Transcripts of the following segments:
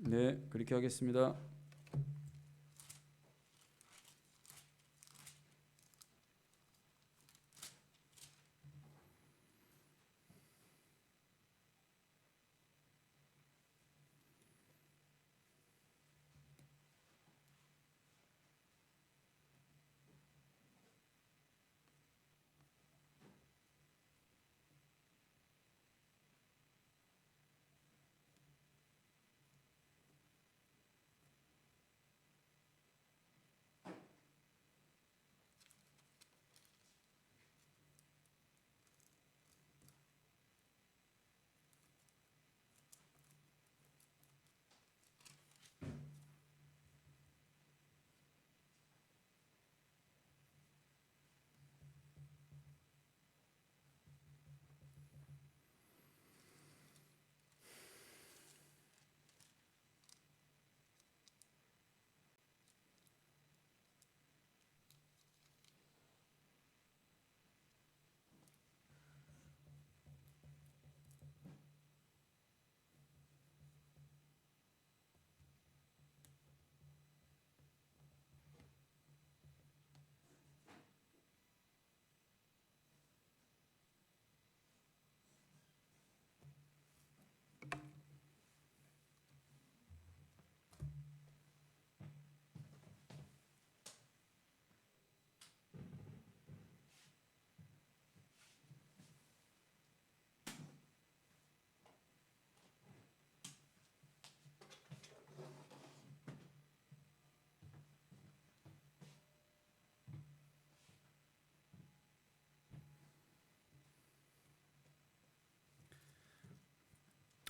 네, 그렇게 하겠습니다.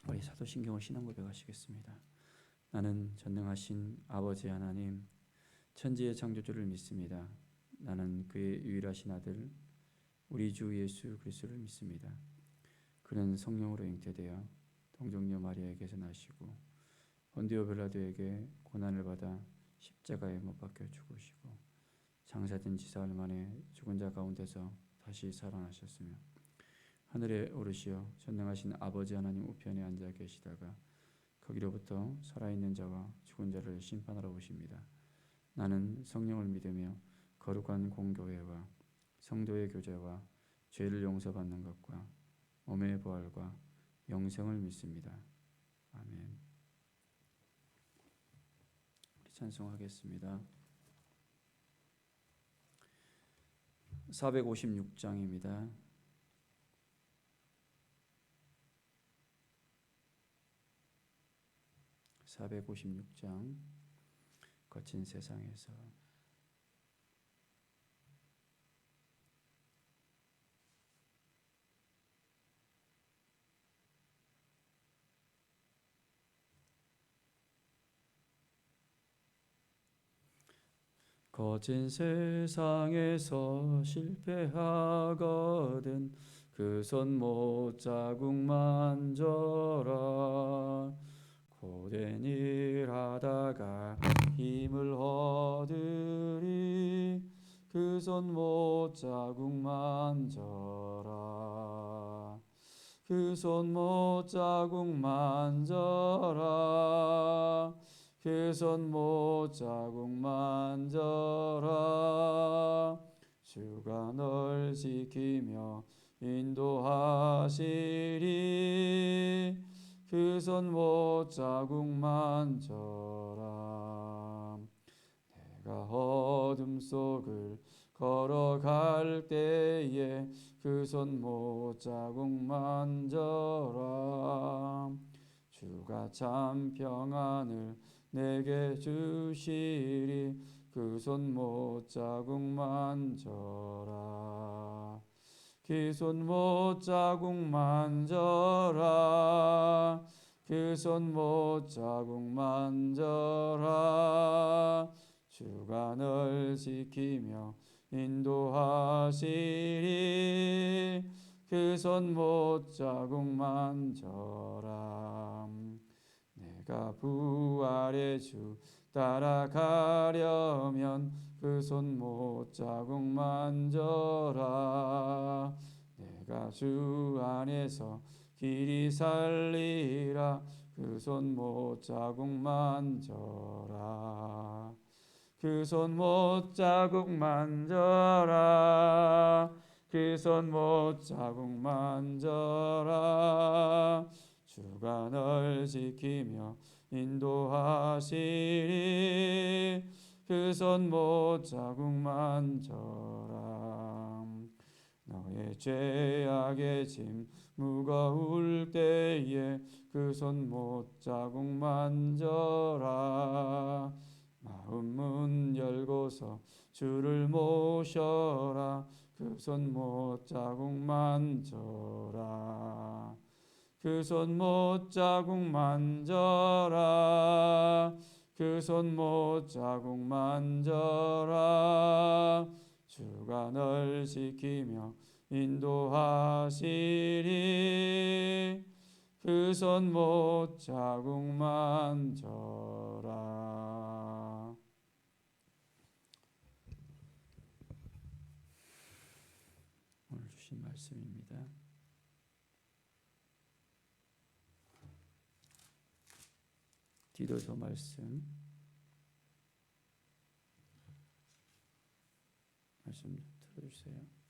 우리 사도신경을 신앙 고백하시겠습니다. 나는 전능하신 아버지 하나님, 천지의 창조주를 믿습니다. 나는 그의 유일하신 아들 우리 주 예수 그리스도를 믿습니다. 그는 성령으로 잉태되어 동정녀 마리아에게서 나시고 본디오 빌라도에게 고난을 받아 십자가에 못 박혀 죽으시고 장사된 지 사흘 만에 죽은 자 가운데서 다시 살아나셨으며 하늘에 오르시어 전능하신 아버지 하나님 우편에 앉아 계시다가 거기로부터 살아있는 자와 죽은 자를 심판하러 오십니다. 나는 성령을 믿으며 거룩한 공교회와 성도의 교제와 죄를 용서받는 것과 몸의 부활과 영생을 믿습니다. 아멘. 우리 찬송하겠습니다. 456장입니다. (456장) 거친 세상에서. 거친 세상에서 실패하거든 그 손 못자국 만져라. 고된 일 하다가 힘을 얻으리 그 손 못자국 만져라. 그 손 못자국 만져라. 그 손 못자국 만져라. 주가 널 지키며 인도하시리. 그 손 못자국 만져라. 내가 어둠 속을 걸어갈 때에 그 손 못자국 만져라. 주가 참 평안을 내게 주시리. 그 손 못자국 만져라. 그 손 못자국 만져라. 그 손 못자국 만져라. 주가 널 지키며 인도하시리. 그 손 못자국 만져라. 내가 부활의 주 따라가려면 그 손 못자국 만져라. 내가 주 안에서 길이 살리라. 그 손 못 자국 만져라. 그 손 못 자국 만져라. 그 손 못 자국 만져라. 주가 널 지키며 인도하시리. 그 손 못 자국 만져라. 너의 죄악의 짐 무거울 때에 그 손 못 자국 만져라. 마음 문 열고서 주를 모셔라. 그 손 못 자국 만져라. 그 손 못 자국 만져라. 그 손 못 자국 만져라. 주가 널 지키며 인도하시리. 그 손 못 자국 만져라. 오늘 주신 말씀입니다. 디도서 말씀 들어주세요.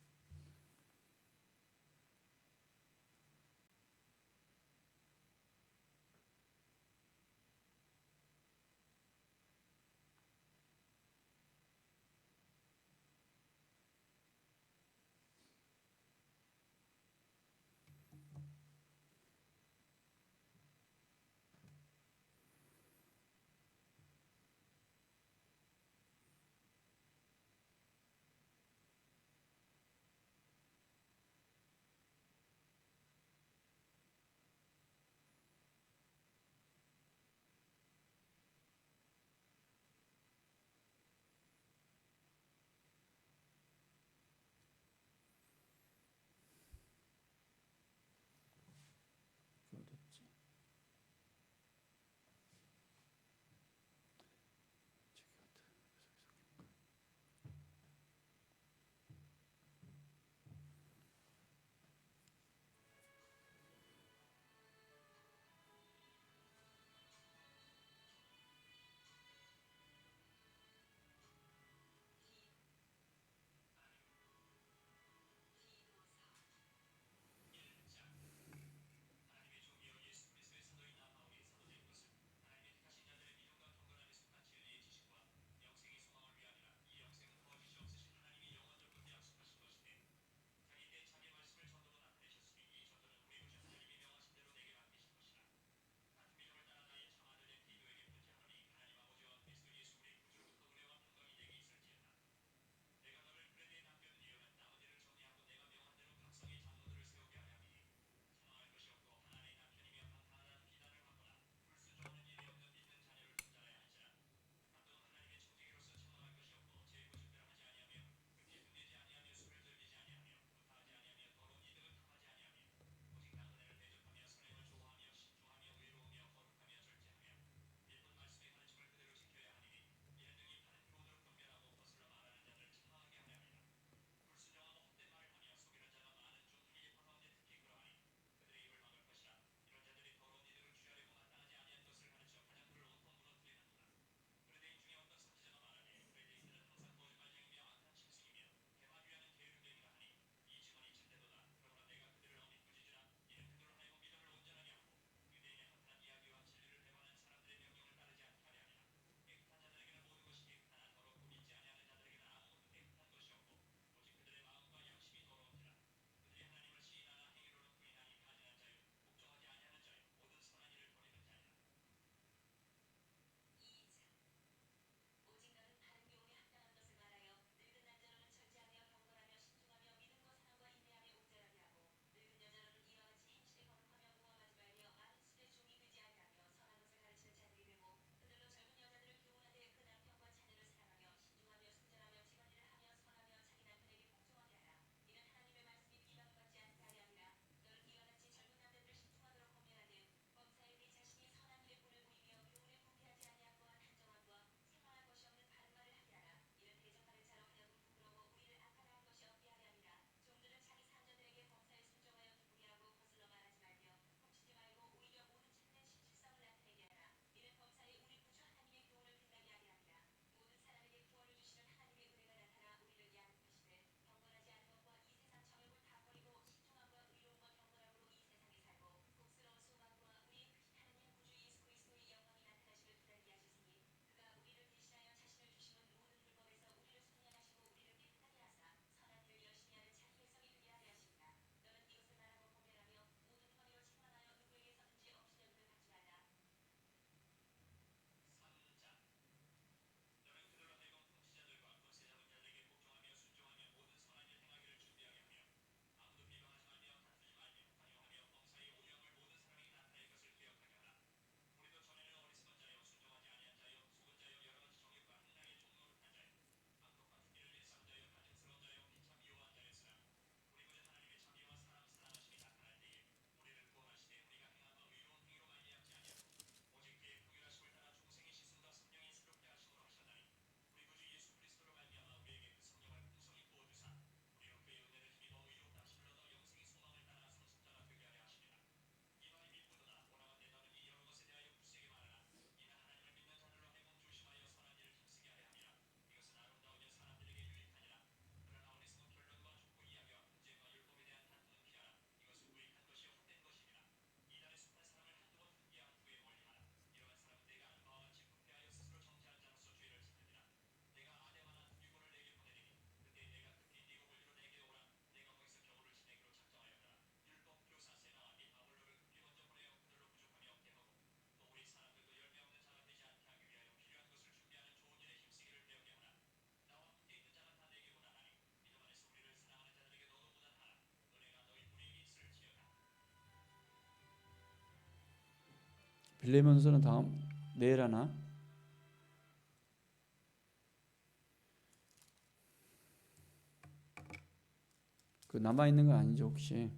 빌레몬서는 다음 내일 하나? 그 남아 있는 거 아니죠 혹시?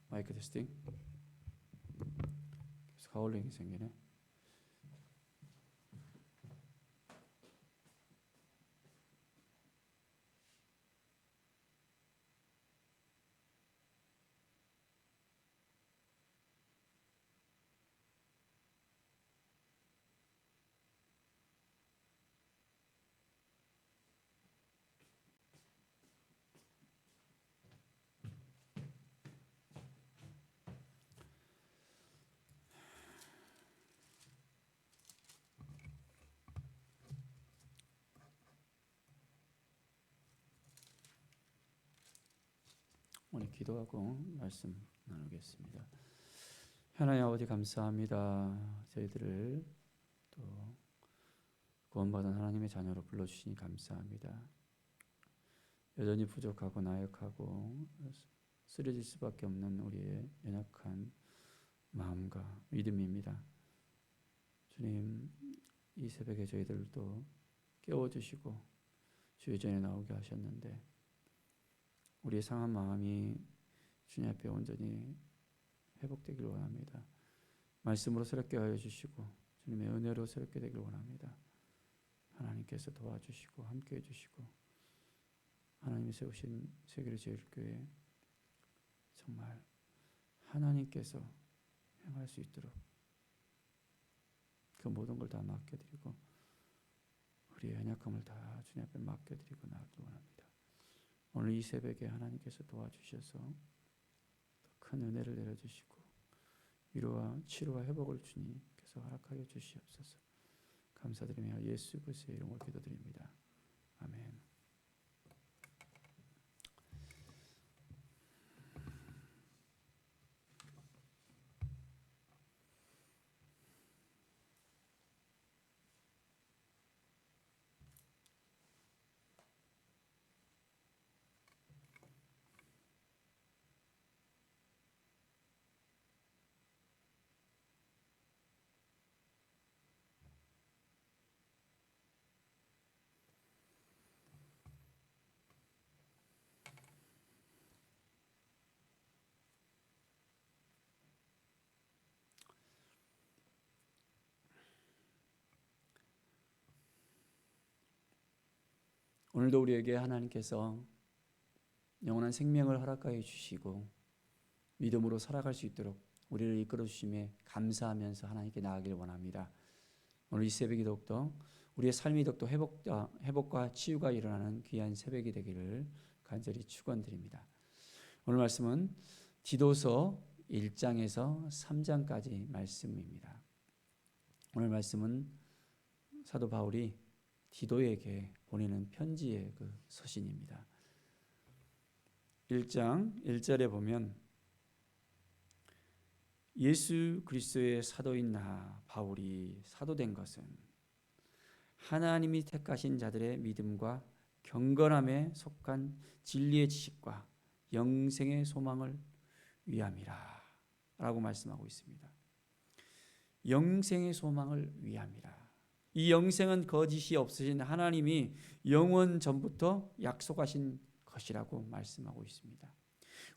마이크 테스팅. 계속 하울링이 생기네. 오늘 기도하고 말씀 나누겠습니다. 하나님 아버지 감사합니다. 저희들을 또 구원받은 하나님의 자녀로 불러주시니 감사합니다. 여전히 부족하고 나약하고 쓰러질 수밖에 없는 우리의 연약한 마음과 믿음입니다. 주님, 이 새벽에 저희들도 깨워주시고 주의 전에 나오게 하셨는데 우리의 상한 마음이 주님 앞에 온전히 회복되길 원합니다. 말씀으로 새롭게 하여 주시고 주님의 은혜로 새롭게 되길 원합니다. 하나님께서 도와주시고 함께해 주시고 하나님이 세우신 세계를 제일교회 정말 하나님께서 행할 수 있도록 그 모든 걸 다 맡겨드리고 우리의 연약함을 다 주님 앞에 맡겨드리고 나아가길 원합니다. 오늘 이 새벽에 하나님께서 도와주셔서 큰 은혜를 내려주시고 위로와 치료와 회복을 주님께서 허락하여 주시옵소서. 감사드리며 예수 그리스도의 이름으로 기도드립니다. 아멘. 오늘도 우리에게 하나님께서 영원한 생명을 허락하여 주시고 믿음으로 살아갈 수 있도록 우리를 이끌어 주심에 감사하면서 하나님께 나아가길 원합니다. 오늘 이 새벽이 더욱더 우리의 삶이 더욱더 회복과 치유가 일어나는 귀한 새벽이 되기를 간절히 축원드립니다. 오늘 말씀은 디도서 1장에서 3장까지 말씀입니다. 오늘 말씀은 사도 바울이 디도에게 보내는 편지의 그 서신입니다. 1장 1절에 보면 예수 그리스도의 사도인 나 바울이 사도된 것은 하나님이 택하신 자들의 믿음과 경건함에 속한 진리의 지식과 영생의 소망을 위함이라 라고 말씀하고 있습니다. 영생의 소망을 위함이라. 이 영생은 거짓이 없으신 하나님이 영원 전부터 약속하신 것이라고 말씀하고 있습니다.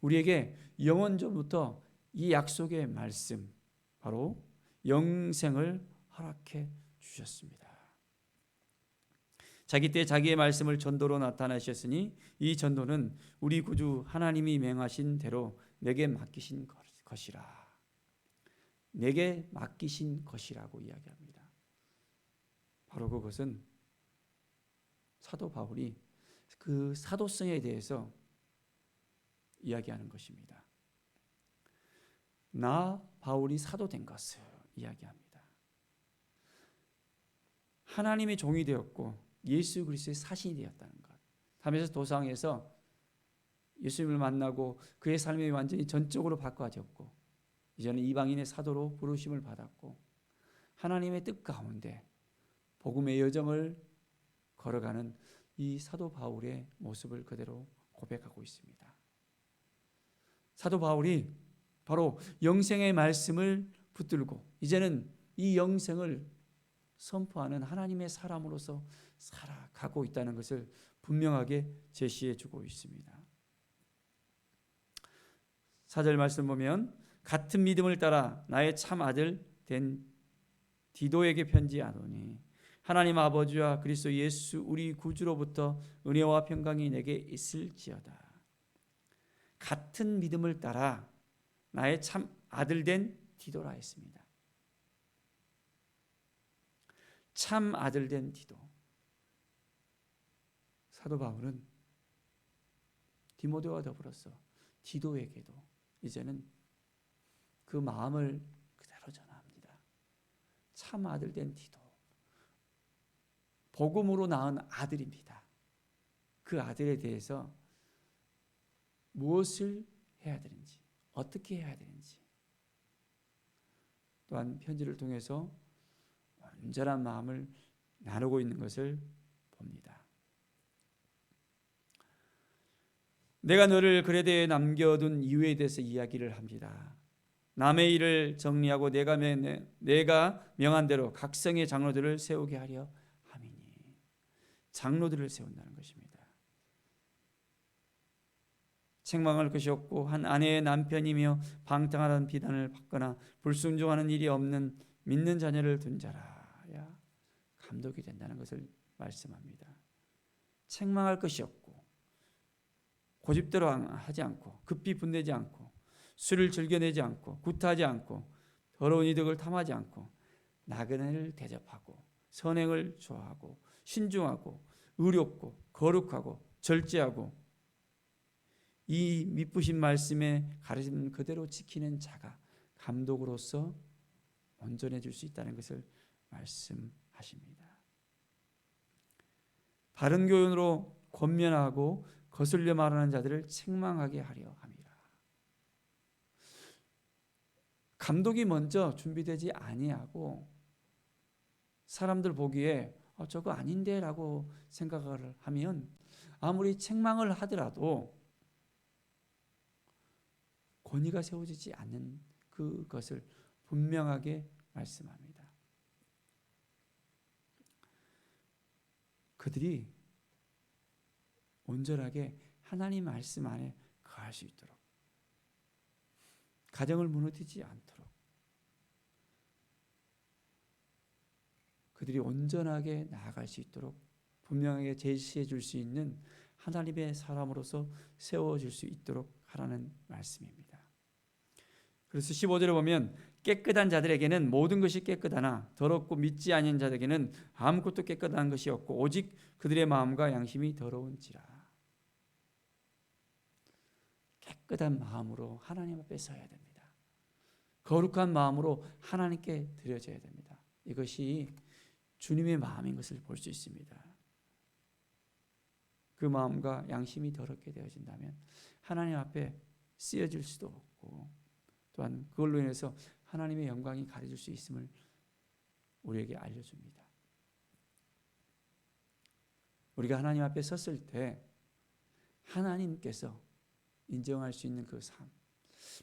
우리에게 영원 전부터 이 약속의 말씀, 바로 영생을 허락해 주셨습니다. 자기 때 자기의 말씀을 전도로 나타내셨으니 이 전도는 우리 구주 하나님이 명하신 대로 내게 맡기신 것이라. 내게 맡기신 것이라고 이야기합니다. 바로 그것은 사도 바울이 그 사도성에 대해서 이야기하는 것입니다. 나 바울이 사도된 것을 이야기합니다. 하나님의 종이 되었고 예수 그리스도의 사신이 되었다는 것. 담에서 도상에서 예수님을 만나고 그의 삶이 완전히 전적으로 바꿔졌고 이제는 이방인의 사도로 부르심을 받았고 하나님의 뜻 가운데 복음의 여정을 걸어가는 이 사도 바울의 모습을 그대로 고백하고 있습니다. 사도 바울이 바로 영생의 말씀을 붙들고 이제는 이 영생을 선포하는 하나님의 사람으로서 살아가고 있다는 것을 분명하게 제시해 주고 있습니다. 4절 말씀 보면 같은 믿음을 따라 나의 참 아들 된 디도에게 편지하노니 하나님 아버지와 그리스도 예수 우리 구주로부터 은혜와 평강이 내게 있을지어다. 같은 믿음을 따라 나의 참 아들 된 디도라 했습니다. 참 아들 된 디도. 사도 바울은 디모데와 더불어서 디도에게도 이제는 그 마음을 그대로 전합니다. 참 아들 된 디도. 복음으로 낳은 아들입니다. 그 아들에 대해서 무엇을 해야 되는지, 어떻게 해야 되는지, 또한 편지를 통해서 온전한 마음을 나누고 있는 것을 봅니다. 내가 너를 그레데에 남겨둔 이유에 대해서 이야기를 합니다. 남의 일을 정리하고 내가 명한 대로 각성의 장로들을 세우게 하려 함이니. 장로들을 세운다는 것입니다. 책망할 것이 없고 한 아내의 남편이며 방탕하다는 비난을 받거나 불순종하는 일이 없는 믿는 자녀를 둔 자라야 감독이 된다는 것을 말씀합니다. 책망할 것이 없고 고집대로 하지 않고 급히 분내지 않고 술을 즐겨내지 않고 구타하지 않고 더러운 이득을 탐하지 않고 나그네를 대접하고 선행을 좋아하고 신중하고 의롭고 거룩하고 절제하고 이 미쁘신 말씀에 가르침 그대로 지키는 자가 감독으로서 온전해질 수 있다는 것을 말씀하십니다. 바른 교훈으로 권면하고 거슬려 말하는 자들을 책망하게 하려 함이라. 감독이 먼저 준비되지 아니하고 사람들 보기에 저거 아닌데 라고 생각을 하면 아무리 책망을 하더라도 권위가 세워지지 않는 그것을 분명하게 말씀합니다. 그들이 온전하게 하나님 말씀 안에 거할 수 있도록, 가정을 무너뜨리지 않도록, 그들이 온전하게 나아갈 수 있도록 분명하게 제시해 줄 수 있는 하나님의 사람으로서 세워질 수 있도록 하라는 말씀입니다. 그래서 15절에 보면 깨끗한 자들에게는 모든 것이 깨끗하나 더럽고 믿지 아니한 자들에게는 아무것도 깨끗한 것이 없고 오직 그들의 마음과 양심이 더러운지라. 깨끗한 마음으로 하나님 앞에 서야 됩니다. 거룩한 마음으로 하나님께 드려져야 됩니다. 이것이 주님의 마음인 것을 볼 수 있습니다. 그 마음과 양심이 더럽게 되어진다면 하나님 앞에 쓰여질 수도 없고 또한 그걸로 인해서 하나님의 영광이 가려질 수 있음을 우리에게 알려줍니다. 우리가 하나님 앞에 섰을 때 하나님께서 인정할 수 있는 그 삶,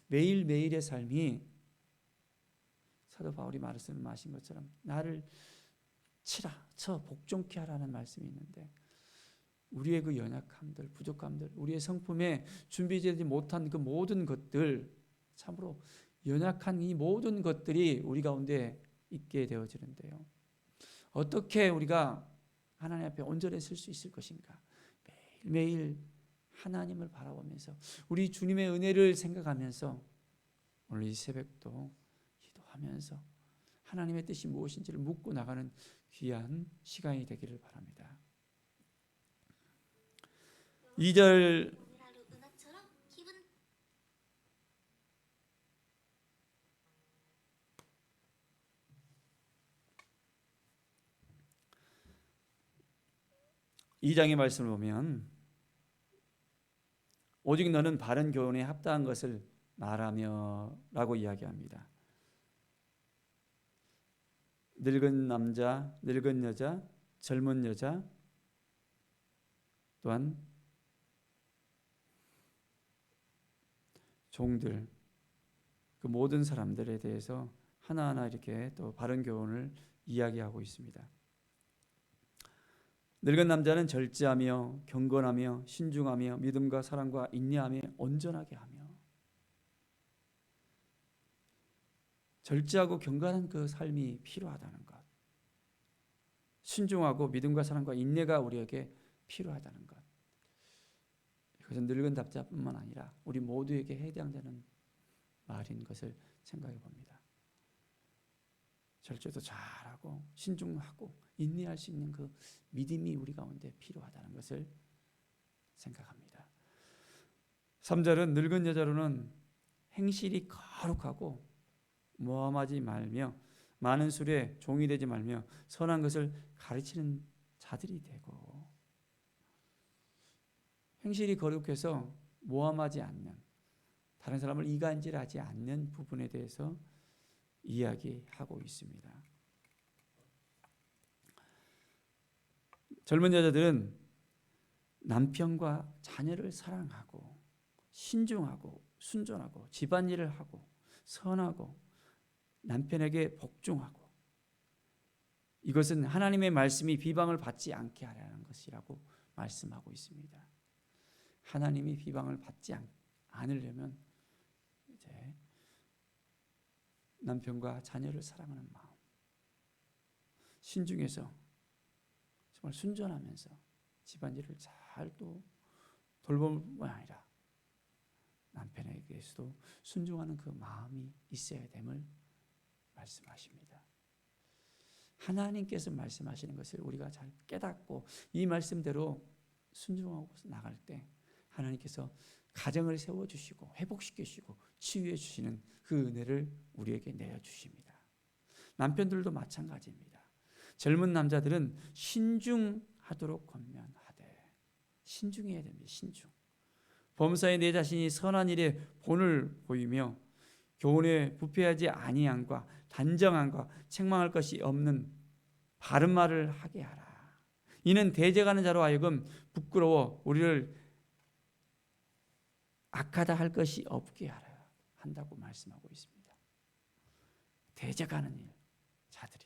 매일매일의 삶이 사도 바울이 말씀하신 것처럼 나를 쳐 복종케 하라는 말씀이 있는데 우리의 그 연약함들, 부족함들, 우리의 성품에 준비되지 못한 그 모든 것들, 참으로 연약한 이 모든 것들이 우리 가운데 있게 되어지는데요. 어떻게 우리가 하나님 앞에 온전히 설 수 있을 것인가? 매일매일 하나님을 바라보면서 우리 주님의 은혜를 생각하면서 오늘 이 새벽도 기도하면서 하나님의 뜻이 무엇인지를 묻고 나가는 귀한 시간이 되기를 바랍니다. 2절2장의 말씀을 보면 오직 너는 바른 교훈에 합당한 것을 말하며 라고 이야기합니다. 늙은 남자, 늙은 여자, 젊은 여자, 또한 종들, 그 모든 사람들에 대해서 하나하나 이렇게 또 바른 교훈을 이야기하고 있습니다. 늙은 남자는 절제하며 경건하며 신중하며 믿음과 사랑과 인내하며 온전하게 하며, 절제하고 경건한 그 삶이 필요하다는 것, 신중하고 믿음과 사랑과 인내가 우리에게 필요하다는 것, 이것은 늙은 남자뿐만 아니라 우리 모두에게 해당되는 말인 것을 생각해 봅니다. 절제도 잘하고 신중하고 인내할 수 있는 그 믿음이 우리 가운데 필요하다는 것을 생각합니다. 3절은 늙은 여자로는 행실이 거룩하고 모함하지 말며 많은 술에 종이 되지 말며 선한 것을 가르치는 자들이 되고, 행실이 거룩해서 모함하지 않는, 다른 사람을 이간질하지 않는 부분에 대해서 이야기하고 있습니다. 젊은 여자들은 남편과 자녀를 사랑하고 신중하고 순종하고 집안일을 하고 선하고 남편에게 복종하고, 이것은 하나님의 말씀이 비방을 받지 않게 하라는 것이라고 말씀하고 있습니다. 하나님이 비방을 받지 않으려면 이제 남편과 자녀를 사랑하는 마음, 신중해서 정말 순전하면서 집안일을 잘 또 돌볼 뿐만 아니라 남편에게서도 순종하는 그 마음이 있어야 됨을 말씀하십니다. 하나님께서 말씀하시는 것을 우리가 잘 깨닫고 이 말씀대로 순종하고 나갈 때 하나님께서 가정을 세워주시고 회복시키시고 치유해 주시는 그 은혜를 우리에게 내어주십니다. 남편들도 마찬가지입니다. 젊은 남자들은 신중하도록 권면하되, 신중해야 됩니다. 신중. 범사에 내 자신이 선한 일에 본을 보이며 교훈에 부패하지 아니함과 단정함과 책망할 것이 없는 바른 말을 하게 하라. 이는 대적하는 자로 하여금 부끄러워 우리를 악하다 할 것이 없게 하라 한다고 말씀하고 있습니다. 대적하는 자들이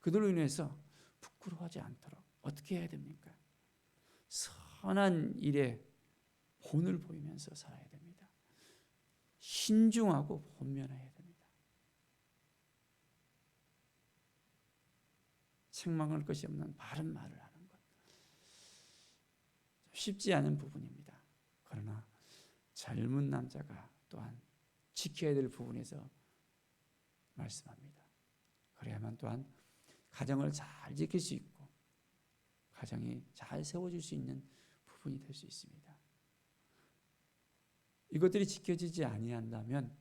그들로 인해서 부끄러워하지 않도록 어떻게 해야 됩니까? 선한 일에 본을 보이면서 살아야 됩니다. 신중하고 권면해야 됩니다. 책망할 것이 없는 바른 말을 하는 것, 쉽지 않은 부분입니다. 그러나 젊은 남자가 또한 지켜야 될 부분에서 말씀합니다. 그래야만 또한 가정을 잘 지킬 수 있고 가정이 잘 세워질 수 있는 부분이 될 수 있습니다. 이것들이 지켜지지 아니한다면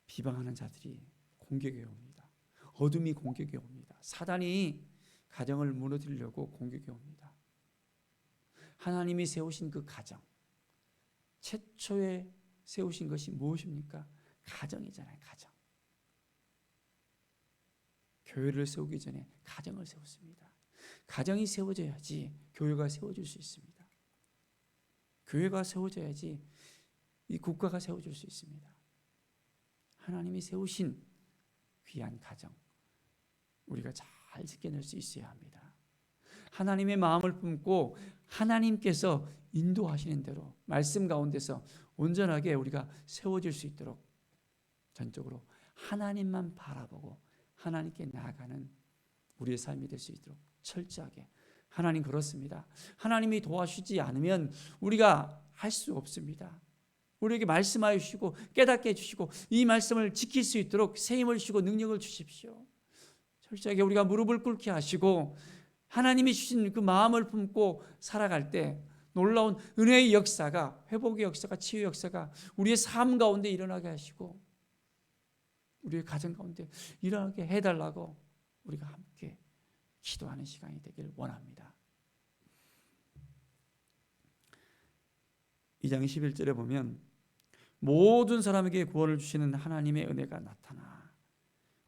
비방하는 자들이 공격해 옵니다. 어둠이 공격해 옵니다. 사단이 가정을 무너뜨리려고 공격해 옵니다. 하나님이 세우신 그 가정, 최초에 세우신 것이 무엇입니까? 가정이잖아요. 가정. 교회를 세우기 전에 가정을 세웠습니다. 가정이 세워져야지 교회가 세워질 수 있습니다. 교회가 세워져야지 이 국가가 세워질 수 있습니다. 하나님이 세우신 귀한 가정, 우리가 잘 지켜낼 수 있어야 합니다. 하나님의 마음을 품고 하나님께서 인도하시는 대로 말씀 가운데서 온전하게 우리가 세워질 수 있도록 전적으로 하나님만 바라보고 하나님께 나아가는 우리의 삶이 될 수 있도록 철저하게. 하나님 그렇습니다. 하나님이 도와주지 않으면 우리가 할 수 없습니다. 우리에게 말씀하여 주시고 깨닫게 해주시고 이 말씀을 지킬 수 있도록 세임을 주시고 능력을 주십시오. 철저하게 우리가 무릎을 꿇게 하시고 하나님이 주신 그 마음을 품고 살아갈 때 놀라운 은혜의 역사가, 회복의 역사가, 치유의 역사가 우리의 삶 가운데 일어나게 하시고 우리의 가정 가운데 일어나게 해달라고 우리가 함께 기도하는 시간이 되길 원합니다. 2장 11절에 보면 모든 사람에게 구원을 주시는 하나님의 은혜가 나타나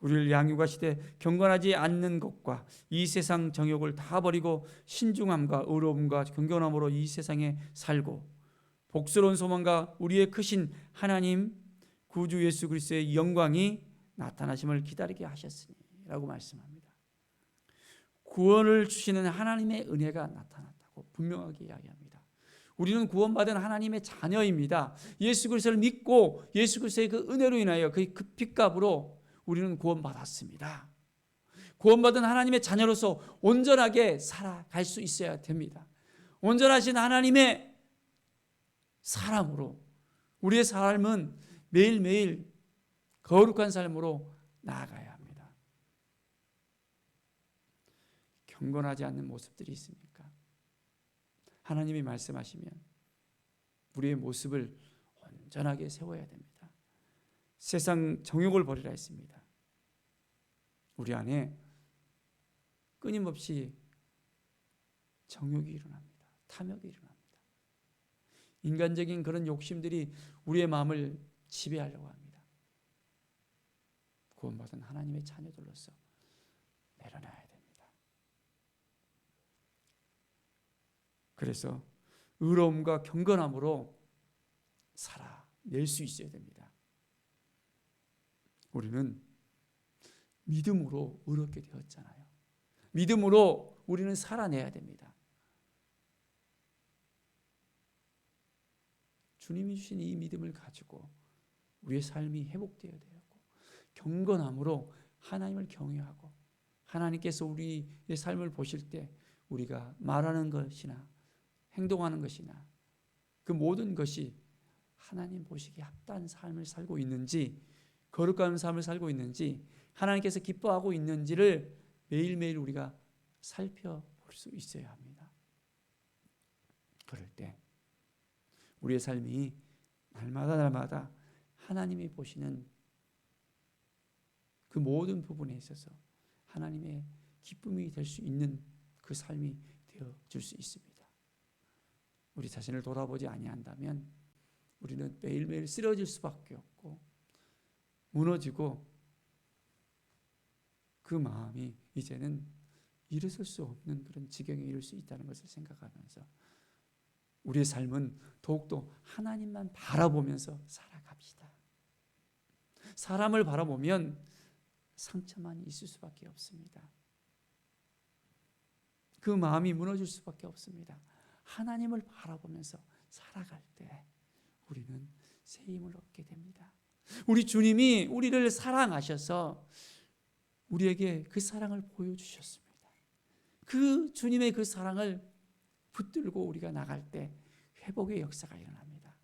우리를 양육하시되 경건하지 않는 것과 이 세상 정욕을 다 버리고 신중함과 의로움과 경건함으로 이 세상에 살고 복스러운 소망과 우리의 크신 하나님 구주 예수 그리스도의 영광이 나타나심을 기다리게 하셨으니 라고 말씀합니다. 구원을 주시는 하나님의 은혜가 나타났다고 분명하게 이야기합니다. 우리는 구원받은 하나님의 자녀입니다. 예수 그리스도를 믿고 예수 그리스도의 그 은혜로 인하여 그 핏값으로 우리는 구원받았습니다. 구원받은 하나님의 자녀로서 온전하게 살아갈 수 있어야 됩니다. 온전하신 하나님의 사람으로 우리의 삶은 매일매일 거룩한 삶으로 나아가야 합니다. 경건하지 않는 모습들이 있습니까? 하나님이 말씀하시면 우리의 모습을 온전하게 세워야 됩니다. 세상 정욕을 버리라 했습니다. 우리 안에 끊임없이 정욕이 일어납니다. 탐욕이 일어납니다. 인간적인 그런 욕심들이 우리의 마음을 지배하려고 합니다. 구원받은 하나님의 자녀들로서 내려놔야 됩니다. 그래서 의로움과 경건함으로 살아낼 수 있어야 됩니다. 우리는 믿음으로 의롭게 되었잖아요. 믿음으로 우리는 살아내야 됩니다. 주님이 주신 이 믿음을 가지고 우리의 삶이 회복되어야 되고 경건함으로 하나님을 경외하고 하나님께서 우리의 삶을 보실 때 우리가 말하는 것이나 행동하는 것이나 그 모든 것이 하나님 보시기에 합당한 삶을 살고 있는지 거룩한 삶을 살고 있는지 하나님께서 기뻐하고 있는지를 매일매일 우리가 살펴볼 수 있어야 합니다. 그럴 때 우리의 삶이 날마다 하나님이 보시는 그 모든 부분에 있어서 하나님의 기쁨이 될 수 있는 그 삶이 되어줄 수 있습니다. 우리 자신을 돌아보지 아니한다면 우리는 매일매일 쓰러질 수밖에 없고 무너지고 그 마음이 이제는 일어설 수 없는 그런 지경에 이를 수 있다는 것을 생각하면서 우리의 삶은 더욱더 하나님만 바라보면서 살아갑시다. 사람을 바라보면 상처만 있을 수밖에 없습니다. 그 마음이 무너질 수밖에 없습니다. 하나님을 바라보면서 살아갈 때 우리는 새 힘을 얻게 됩니다. 우리 주님이 우리를 사랑하셔서 우리에게 그 사랑을 보여주셨습니다. 그 주님의 그 사랑을 붙들고 우리가 나갈 때 회복의 역사가 일어납니다.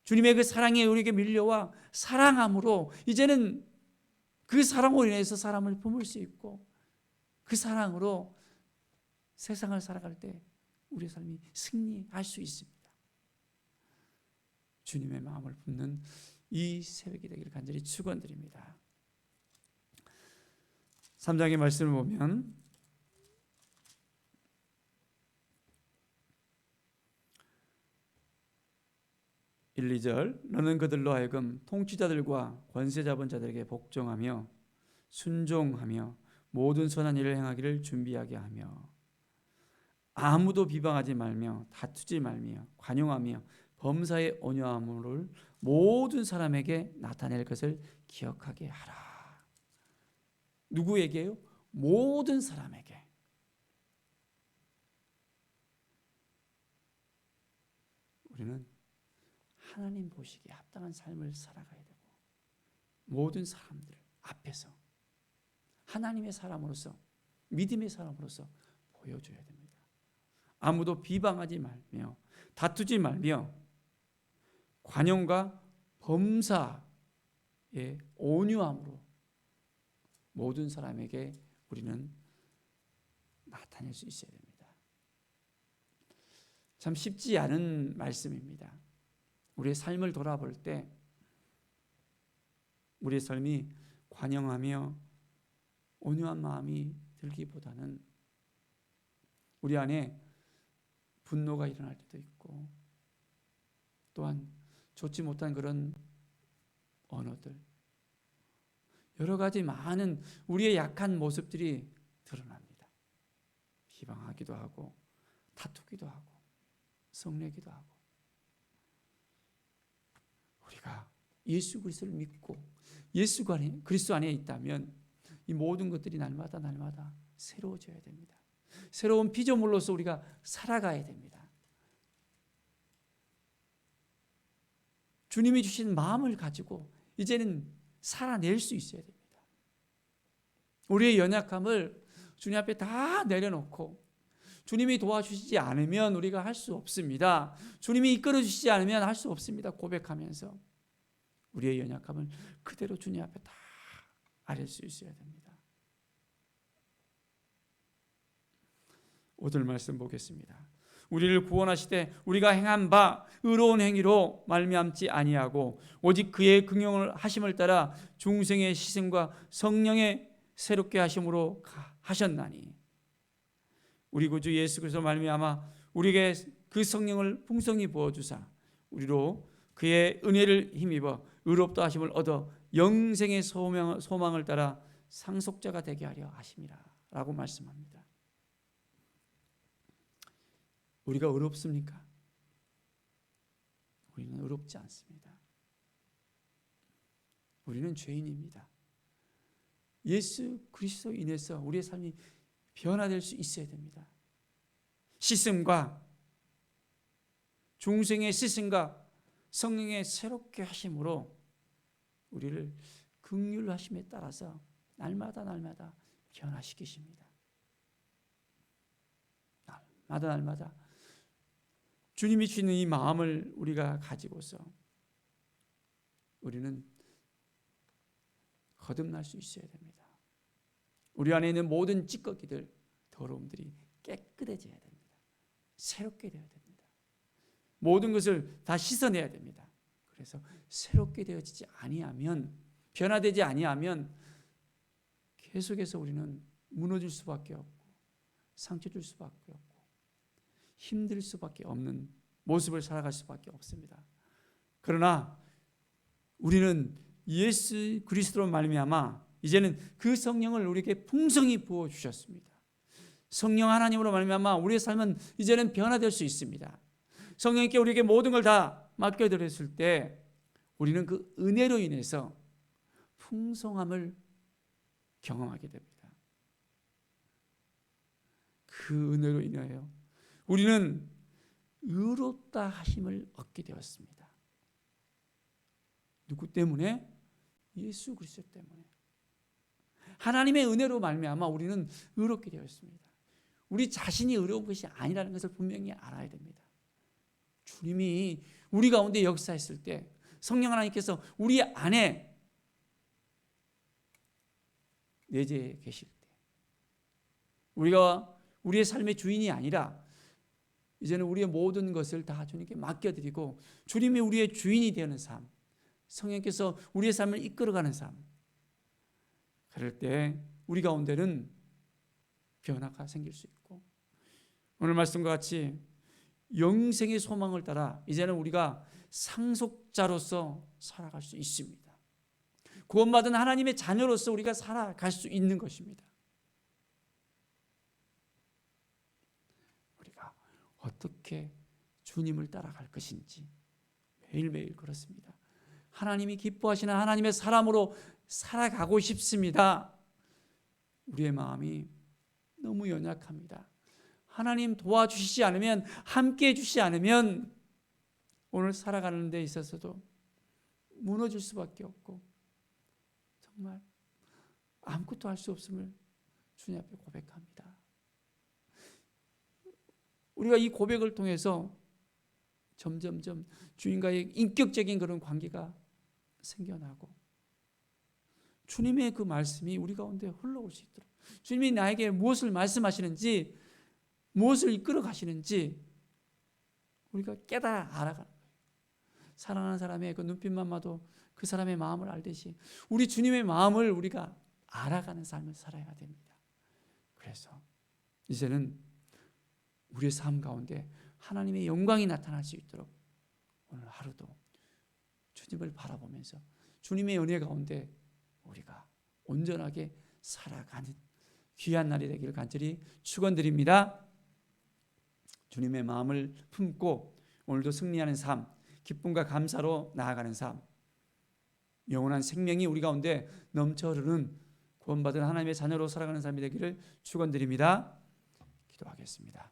주님의 그 사랑이 우리에게 밀려와 사랑함으로 이제는 그 사랑으로 인해서 사람을 품을 수 있고 그 사랑으로 세상을 살아갈 때 우리의 삶이 승리할 수 있습니다. 주님의 마음을 품는 이 새벽이 되기를 간절히 축원드립니다. 3장의 말씀을 보면 1, 2절 너는 그들로 하여금 통치자들과 권세 잡은 자들에게 복종하며 순종하며 모든 선한 일을 행하기를 준비하게 하며 아무도 비방하지 말며 다투지 말며 관용하며 범사의 온유함을 모든 사람에게 나타낼 것을 기억하게 하라. 누구에게요? 모든 사람에게. 우리는 하나님 보시기에 합당한 삶을 살아가야 되고 모든 사람들 앞에서 하나님의 사람으로서 믿음의 사람으로서 보여줘야 됩니다. 아무도 비방하지 말며 다투지 말며 관용과 범사의 온유함으로 모든 사람에게 우리는 나타낼 수 있어야 됩니다. 참 쉽지 않은 말씀입니다. 우리의 삶을 돌아볼 때 우리의 삶이 관용하며 온유한 마음이 들기보다는 우리 안에 분노가 일어날 때도 있고 또한 좋지 못한 그런 언어들 여러 가지 많은 우리의 약한 모습들이 드러납니다. 비방하기도 하고 다투기도 하고 성내기도 하고. 우리가 예수 그리스도를 믿고 예수 그리스도 안에 있다면 이 모든 것들이 날마다 새로워져야 됩니다. 새로운 피조물로서 우리가 살아가야 됩니다. 주님이 주신 마음을 가지고 이제는 살아낼 수 있어야 됩니다. 우리의 연약함을 주님 앞에 다 내려놓고 주님이 도와주시지 않으면 우리가 할 수 없습니다. 주님이 이끌어 주시지 않으면 할 수 없습니다. 고백하면서 우리의 연약함을 그대로 주님 앞에 다 아릴 수 있어야 됩니다. 오늘 말씀 보겠습니다. 우리를 구원하시되 우리가 행한 바 의로운 행위로 말미암지 아니하고 오직 그의 긍휼을 하심을 따라 중생의 희생과 성령의 새롭게 하심으로 하셨나니 우리 구주 예수 그리스도 말미암아 우리에게 그 성령을 풍성히 부어 주사 우리로 그의 은혜를 힘입어 의롭다 하심을 얻어 영생의 소망을 따라 상속자가 되게 하려 하심이라 라고 말씀합니다. 우리가 의롭습니까? 우리는 의롭지 않습니다. 우리는 죄인입니다. 예수 그리스도 인해서 우리의 삶이 변화될 수 있어야 됩니다. 씻음과 중생의 씻음과 성령의 새롭게 하심으로 우리를 긍휼하심에 따라서 날마다 변화시키십니다. 날마다 주님이 주시는 이 마음을 우리가 가지고서 우리는 거듭날 수 있어야 됩니다. 우리 안에 있는 모든 찌꺼기들, 더러움들이 깨끗해져야 됩니다. 새롭게 되어야 됩니다. 모든 것을 다 씻어내야 됩니다. 그래서 새롭게 되어지지 아니하면, 변화되지 아니하면 계속해서 우리는 무너질 수밖에 없고 상처 줄 수밖에 없고 힘들 수밖에 없는 모습을 살아갈 수밖에 없습니다. 그러나 우리는 예수 그리스도로 말미암아 이제는 그 성령을 우리에게 풍성히 부어 주셨습니다. 성령 하나님으로 말미암아 우리의 삶은 이제는 변화될 수 있습니다. 성령님께 우리에게 모든 걸 다 맡겨드렸을 때 우리는 그 은혜로 인해서 풍성함을 경험하게 됩니다. 그 은혜로 인하여 우리는 의롭다 하심을 얻게 되었습니다. 누구 때문에? 예수 그리스도 때문에. 하나님의 은혜로 말미암아 우리는 의롭게 되었습니다. 우리 자신이 의로운 것이 아니라는 것을 분명히 알아야 됩니다. 주님이 우리 가운데 역사했을 때 성령 하나님께서 우리 안에 내재해 계실 때 우리가 우리의 삶의 주인이 아니라 이제는 우리의 모든 것을 다 주님께 맡겨드리고 주님이 우리의 주인이 되는 삶, 성령께서 우리의 삶을 이끌어가는 삶, 그럴 때 우리 가운데는 변화가 생길 수 있고 오늘 말씀과 같이 영생의 소망을 따라 이제는 우리가 상속자로서 살아갈 수 있습니다. 구원받은 하나님의 자녀로서 우리가 살아갈 수 있는 것입니다. 우리가 어떻게 주님을 따라갈 것인지 매일매일 그렇습니다. 하나님이 기뻐하시는 하나님의 사람으로 살아가고 싶습니다. 우리의 마음이 너무 연약합니다. 하나님 도와주시지 않으면, 함께 해주시지 않으면 오늘 살아가는 데 있어서도 무너질 수밖에 없고 정말 아무것도 할 수 없음을 주님 앞에 고백합니다. 우리가 이 고백을 통해서 점점점 주님과의 인격적인 그런 관계가 생겨나고 주님의 그 말씀이 우리 가운데 흘러올 수 있도록, 주님이 나에게 무엇을 말씀하시는지, 무엇을 이끌어 가시는지 우리가 깨달아 알아가는 거예요. 사랑하는 사람의 그 눈빛만 봐도 그 사람의 마음을 알듯이 우리 주님의 마음을 우리가 알아가는 삶을 살아야 됩니다. 그래서 이제는 우리의 삶 가운데 하나님의 영광이 나타날 수 있도록 오늘 하루도 주님을 바라보면서 주님의 은혜 가운데 우리가 온전하게 살아가는 귀한 날이 되기를 간절히 축원드립니다. 주님의 마음을 품고 오늘도 승리하는 삶, 기쁨과 감사로 나아가는 삶, 영원한 생명이 우리 가운데 넘쳐 흐르는 구원받은 하나님의 자녀로 살아가는 삶이 되기를 축원드립니다. 기도하겠습니다.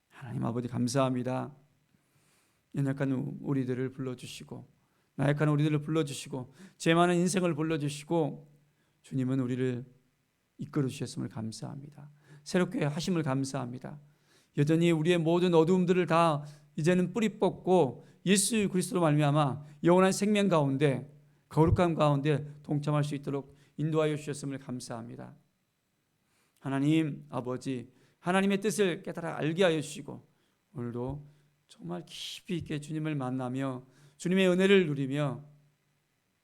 하나님 아버지 감사합니다. 연약한 우리들을 불러주시고 나약한 우리들을 불러주시고 죄 많은 인생을 불러주시고 주님은 우리를 이끌어 주셨음을 감사합니다. 새롭게 하심을 감사합니다. 여전히 우리의 모든 어두움들을 다 이제는 뿌리 뽑고 예수 그리스도로 말미암아 영원한 생명 가운데 거룩함 가운데 동참할 수 있도록 인도하여 주셨음을 감사합니다. 하나님 아버지 하나님의 뜻을 깨달아 알게 하여 주시고 오늘도 정말 깊이 있게 주님을 만나며 주님의 은혜를 누리며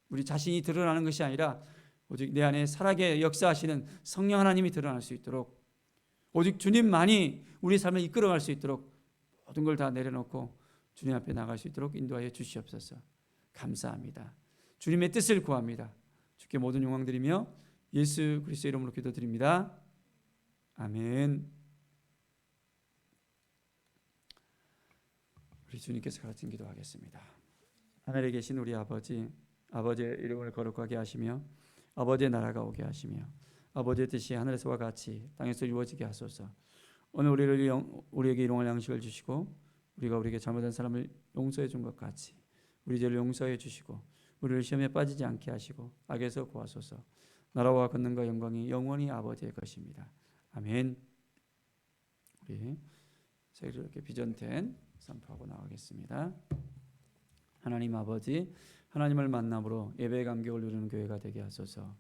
우리 자신이 드러나는 것이 아니라 오직 내 안에 살아계 역사하시는 성령 하나님이 드러날 수 있도록 오직 주님만이 우리 삶을 이끌어갈 수 있도록 모든 걸 다 내려놓고 주님 앞에 나갈 수 있도록 인도하여 주시옵소서. 감사합니다. 주님의 뜻을 구합니다. 주께 모든 영광 드리며 예수 그리스도 이름으로 기도드립니다. 아멘. 우리 주님께서 가르친 기도하겠습니다. 하늘에 계신 우리 아버지, 아버지의 이름을 거룩하게 하시며 아버지의 나라가 오게 하시며 아버지의 뜻이 하늘에서와 같이 땅에서 이루어지게 하소서. 오늘 우리에게 일용할 양식을 주시고 우리가 우리에게 잘못한 사람을 용서해 준 것 같이 우리 죄를 용서해 주시고 우리를 시험에 빠지지 않게 하시고 악에서 구하소서. 나라와 권능과 영광이 영원히 아버지의 것입니다. 아멘. 우리 세계를 이렇게 비전된 선포하고 나가겠습니다. 하나님 아버지, 하나님을 만남으로 예배의 감격을 누리는 교회가 되게 하소서.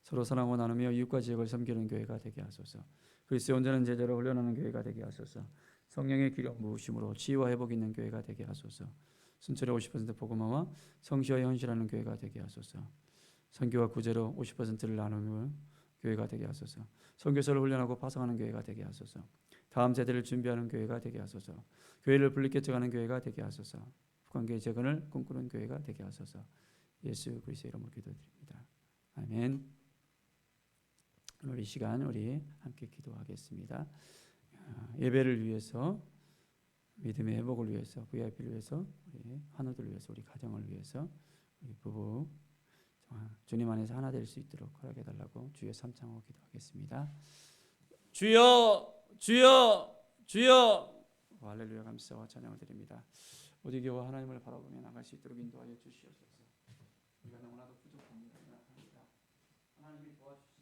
서로 사랑하고 나누며 이웃과 지역을 섬기는 교회가 되게 하소서. 그리스도의 온전한 제자로 훈련하는 교회가 되게 하소서. 성령의 기름 부으심으로 치유와 회복 있는 교회가 되게 하소서. 순철의 50% 복음화와 성시와 현실하는 교회가 되게 하소서. 선교와 구제로 50%를 나누며 교회가 되게 하소서. 선교사를 훈련하고 파송하는 교회가 되게 하소서. 다음 세대를 준비하는 교회가 되게 하소서. 교회를 분리개척하는 교회가 되게 하소서. 북한교회 재건을 꿈꾸는 교회가 되게 하소서. 예수 그리스도의 이름으로 기도드립니다. 아멘. 오늘 이 시간 우리 함께 기도하겠습니다. 예배를 위해서, 믿음의 회복을 위해서, VIP를 위해서, 우리 환우들을 위해서, 우리 가정을 위해서, 우리 부부 주님 안에서 하나 될 수 있도록 허락해 달라고 주여 삼창하고 기도하겠습니다. 주여, 주여, 주여. 할렐루야 감사와 찬양을 드립니다. 오직 여호와 하나님을 바라보며 나갈 수 있도록 인도하여 주시옵소서. 우리가 너무나도 부족합니다. 하나님이 도와주시옵소서.